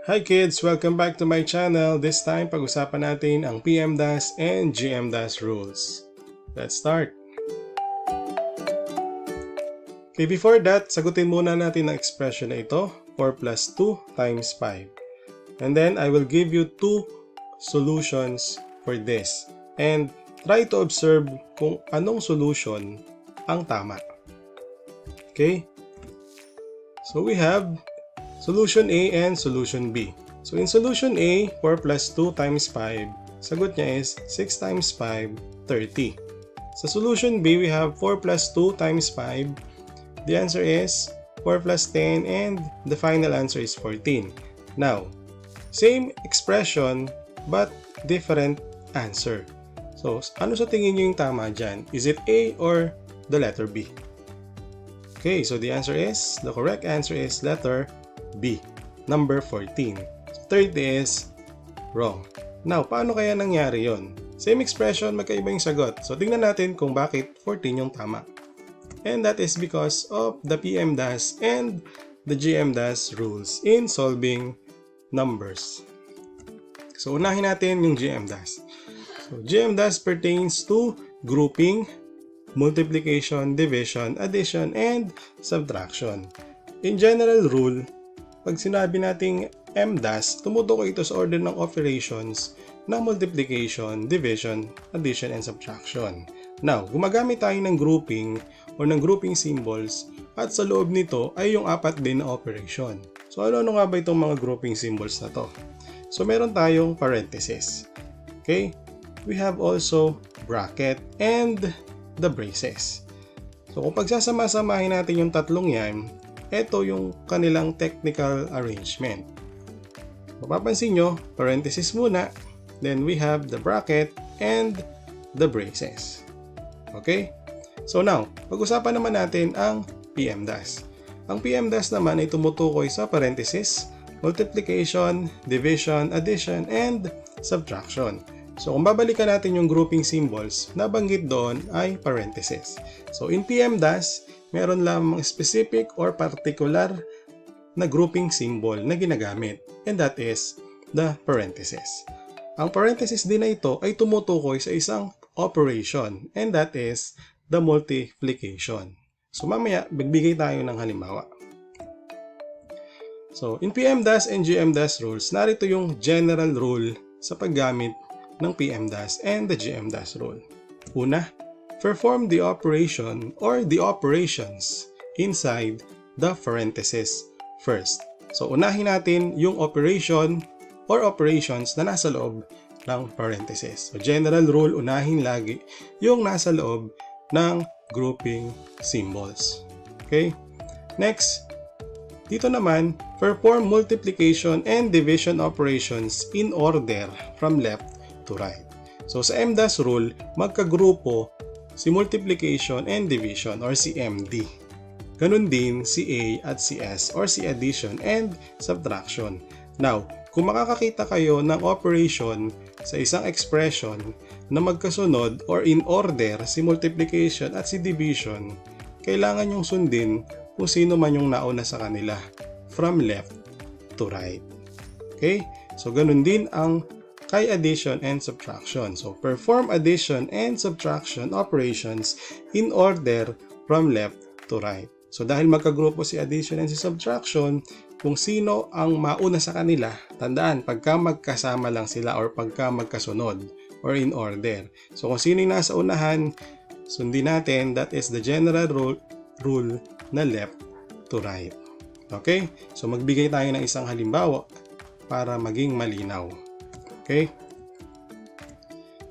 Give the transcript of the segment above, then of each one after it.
Hi kids! Welcome back to my channel. This time, pag-usapan natin ang Pmdas and Gmdas rules. Let's start! Okay, before that, sagutin muna natin ang expression na ito, 4 plus 2 times 5. And then, I will give you two solutions for this. And try to observe kung anong solution ang tama. Okay? So we have solution A and solution B. So in solution A, 4 plus 2 times 5, sagot niya is 6 times 5, 30. Sa solution B, we have 4 plus 2 times 5. The answer is 4 plus 10 and the final answer is 14. Now, same expression but different answer. So, ano sa tingin niyo yung tama dyan? Is it A or the letter B? Okay, so the correct answer is letter B, number 14. So 30 is wrong. Now, paano kaya nangyari yon? Same expression, magkaiba yung sagot. So tingnan natin kung bakit 14 yung tama. And that is because of the Pmdas and the Gmdas rules in solving numbers. So unahin natin yung Gmdas. So Gmdas pertains to grouping, multiplication, division, addition, and subtraction. In general rule, pag sinabi nating Mdas, tumutukoy ito sa order ng operations ng multiplication, division, addition, and subtraction. Now, gumagamit tayo ng grouping o ng grouping symbols at sa loob nito ay yung apat din na operation. So, ano nga ba itong mga grouping symbols na to? So, meron tayong parenthesis. Okay? We have also bracket and the braces. So, kung pagsasama-samahin natin yung tatlong yan, ito yung kanilang technical arrangement. Mapapansin nyo, parenthesis muna, then we have the bracket and the braces. Okay? So now, pag-usapan naman natin ang Pmdas. Ang Pmdas naman ay tumutukoy sa parenthesis, multiplication, division, addition, and subtraction. So kung babalikan natin yung grouping symbols, nabanggit doon ay parenthesis. So in Pmdas, meron lamang specific or particular na grouping symbol na ginagamit, and that is the parenthesis. Ang parenthesis din na ito ay tumutukoy sa isang operation, and that is the multiplication. So mamaya, magbigay tayo ng halimbawa. So in Pmdas and Gmdas rules, narito yung general rule sa paggamit ng Pmdas and the Gmdas rule. Una, perform the operation or the operations inside the parenthesis first. So, unahin natin yung operation or operations na nasa loob ng parenthesis. So, general rule, unahin lagi yung nasa loob ng grouping symbols. Okay? Next, dito naman, perform multiplication and division operations in order from left to right. So, sa Mdas rule, magkagrupo si multiplication and division or si MD. Ganun din si A at si S or si addition and subtraction. Now, kung makakakita kayo ng operation sa isang expression na magkasunod or in order si multiplication at si division, kailangan yung sundin kung sino man yung nauna sa kanila from left to right. Okay? So, ganun din ang kay addition and subtraction. So, perform addition and subtraction operations in order from left to right. So, dahil magkagrupo si addition and si subtraction, kung sino ang mauna sa kanila, tandaan, pagka magkasama lang sila or pagka magkasunod or in order. So, kung sino yung nasa unahan, sundin natin, that is the general rule na left to right. Okay? So, magbigay tayo ng isang halimbawa para maging malinaw. Okay?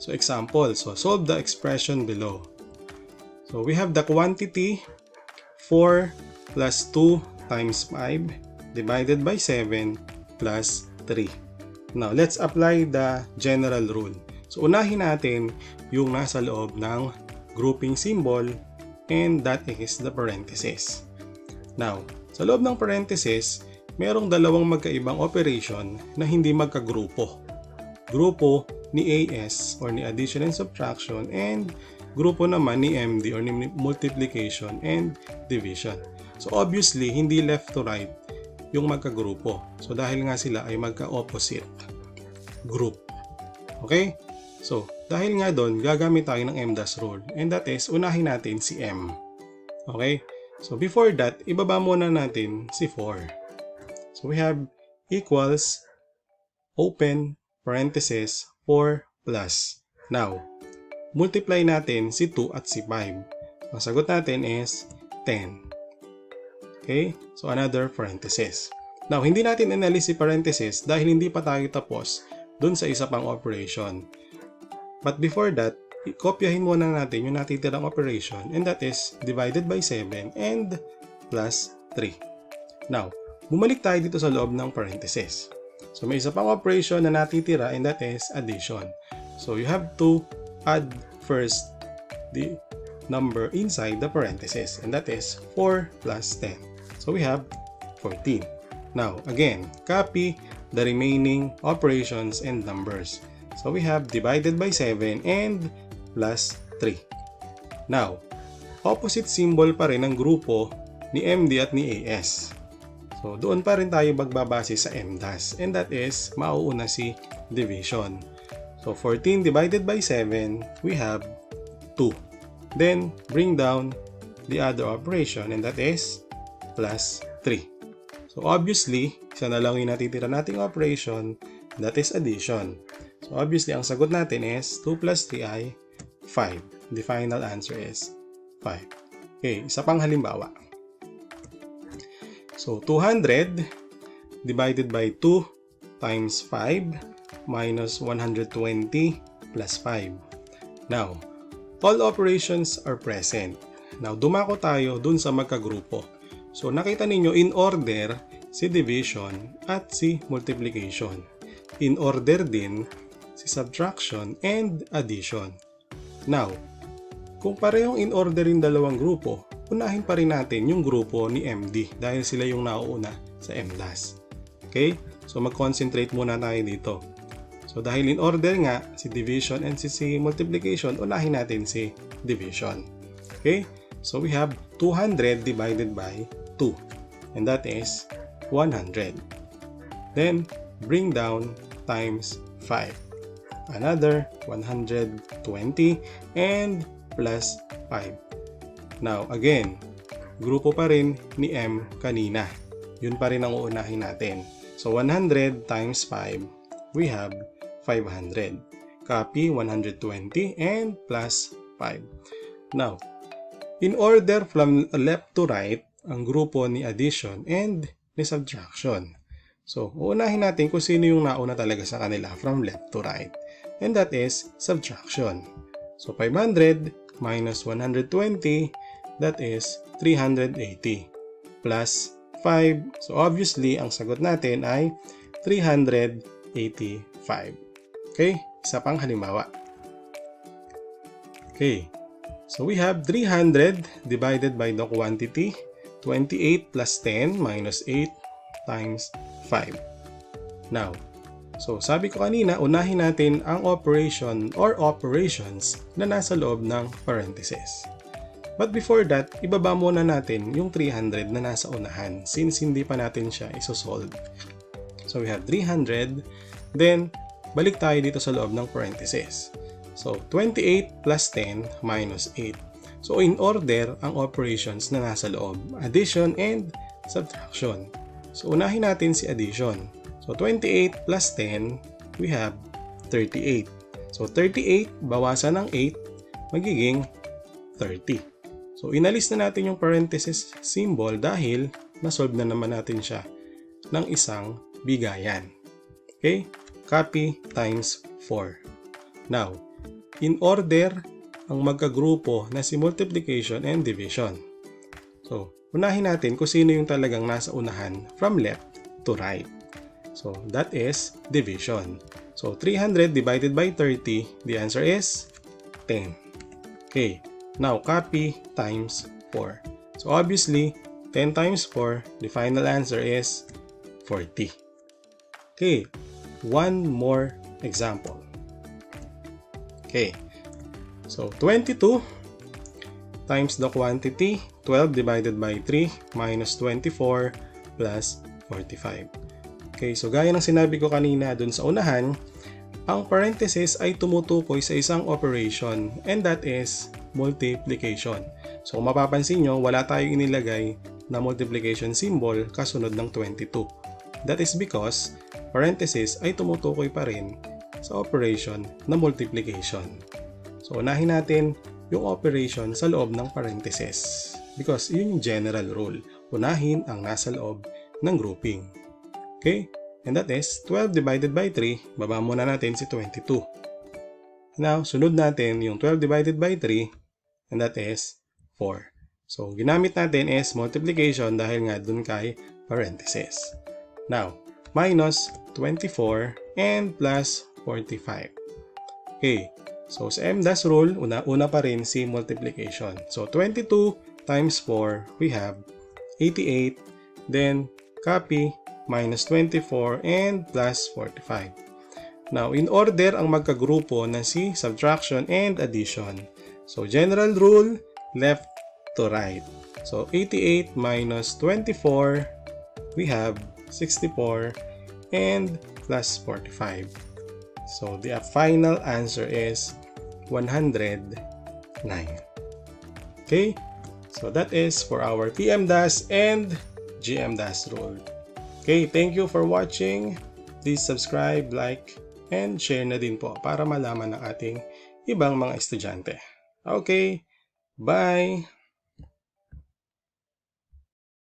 So example, so solve the expression below. So we have the quantity 4 plus 2 times 5 divided by 7 plus 3. Now let's apply the general rule. So unahin natin yung nasa loob ng grouping symbol, and that is the parenthesis. Now, sa loob ng parenthesis, merong dalawang magkaibang operation na hindi magkagrupo. Grupo ni AS or ni addition and subtraction, and grupo naman ni MD or ni multiplication and division. So obviously, hindi left to right yung magkagrupo. So dahil nga sila ay magka-opposite group. Okay? So, dahil nga doon, gagamit tayo ng Mdas rule. And that is, unahin natin si M. Okay? So, before that, ibaba muna natin si 4. So, we have equals, open, parenthesis, 4 plus. Now, multiply natin si 2 at si 5. Ang sagot natin is 10. Okay? So, another parenthesis. Now, hindi natin inalis si parenthesis dahil hindi pa tayo tapos dun sa isa pang operation. But before that, kopyahin muna natin yung natitirang operation, and that is divided by 7 and plus 3. Now, bumalik tayo dito sa loob ng parenthesis. So, may isa pang operation na natitira, and that is addition. So, you have to add first the number inside the parenthesis, and that is 4 plus 10. So, we have 14. Now, again, copy the remaining operations and numbers. So, we have divided by 7 and plus 3. Now, opposite symbol pa rin ang grupo ni MD at ni AS. So, doon pa rin tayo magbabase sa Mdas. And that is, mauuna si division. So, 14 divided by 7, we have 2. Then, bring down the other operation, and that is plus 3. So, obviously, isa na lang yung natitira nating operation, that is addition. So, obviously, ang sagot natin is 2 plus 3 ay 5. The final answer is 5. Okay, isa pang halimbawa. So, 200 divided by 2 times 5 minus 120 plus 5. Now, all operations are present. Now, dumako tayo dun sa magkagrupo. So, nakita ninyo in order si division at si multiplication. In order din si subtraction and addition. Now, kung parehong in order yung dalawang grupo, unahin pa rin natin yung grupo ni MD dahil sila yung nauuna sa Mdas. Okay? So, mag-concentrate muna tayo dito. So, dahil in order nga, si division and si multiplication, unahin natin si division. Okay? So, we have 200 divided by 2. And that is 100. Then, bring down times 5. Another 120 and plus 5. Now, again, grupo pa rin ni M kanina. Yun pa rin ang uunahin natin. So, 100 times 5, we have 500. Copy 120 and plus 5. Now, in order from left to right, ang grupo ni addition and ni subtraction. So, uunahin natin kung sino yung nauna talaga sa kanila from left to right. And that is subtraction. So, 500 minus 120, that is 380. Plus 5. So, obviously, ang sagot natin ay 385. Okay? Isa pang halimbawa. Okay. So, we have 300 divided by the quantity. 28 plus 10 minus 8 times 5. Now, so sabi ko kanina, unahin natin ang operation or operations na nasa loob ng parenthesis. But before that, ibaba muna natin yung 300 na nasa unahan since hindi pa natin siya isosolve. So we have 300, then balik tayo dito sa loob ng parenthesis. So 28 plus 10 minus 8. So in order ang operations na nasa loob, addition and subtraction. So unahin natin si addition. So 28 plus 10, we have 38. So 38 bawasan ng 8, magiging 30. So inalis na natin yung parenthesis symbol dahil nasolve na naman natin siya ng isang bigayan. Okay? Copy times 4. Now, in order ang magkagrupo na si multiplication and division. So, unahin natin kung sino yung talagang nasa unahan from left to right. So, that is division. So, 300 divided by 30, the answer is 10. Okay, now copy times 4. So, obviously, 10 times 4, the final answer is 40. Okay, one more example. Okay. So, 22 times the quantity, 12 divided by 3 minus 24 plus 45. Okay, so gaya ng sinabi ko kanina dun sa unahan, ang parenthesis ay tumutukoy sa isang operation and that is multiplication. So kung mapapansin nyo, wala tayong inilagay na multiplication symbol kasunod ng 22. That is because parenthesis ay tumutukoy pa rin sa operation na multiplication. So unahin natin yung operation sa loob ng parenthesis because yun yung general rule. Unahin ang nasa loob ng grouping. Okay? And that is 12 divided by 3, baba muna natin si 22. Now, sunod natin yung 12 divided by 3, and that is 4. So, ginamit natin is multiplication dahil nga dun kay parenthesis. Now, minus 24 and plus 45. Okay, so sa Mdas rule, una pa rin si multiplication. So, 22 times 4, we have 88, then copy minus 24 and plus 45. Now, in order ang magkagrupo ng si subtraction and addition. So, general rule, left to right. So, 88 minus 24, we have 64 and plus 45. So, the final answer is 109. Okay? So, that is for our Pmdas and Gmdas rule. Okay, thank you for watching. Please subscribe, like, and share na din po para malaman ng ating ibang mga estudyante. Okay, bye!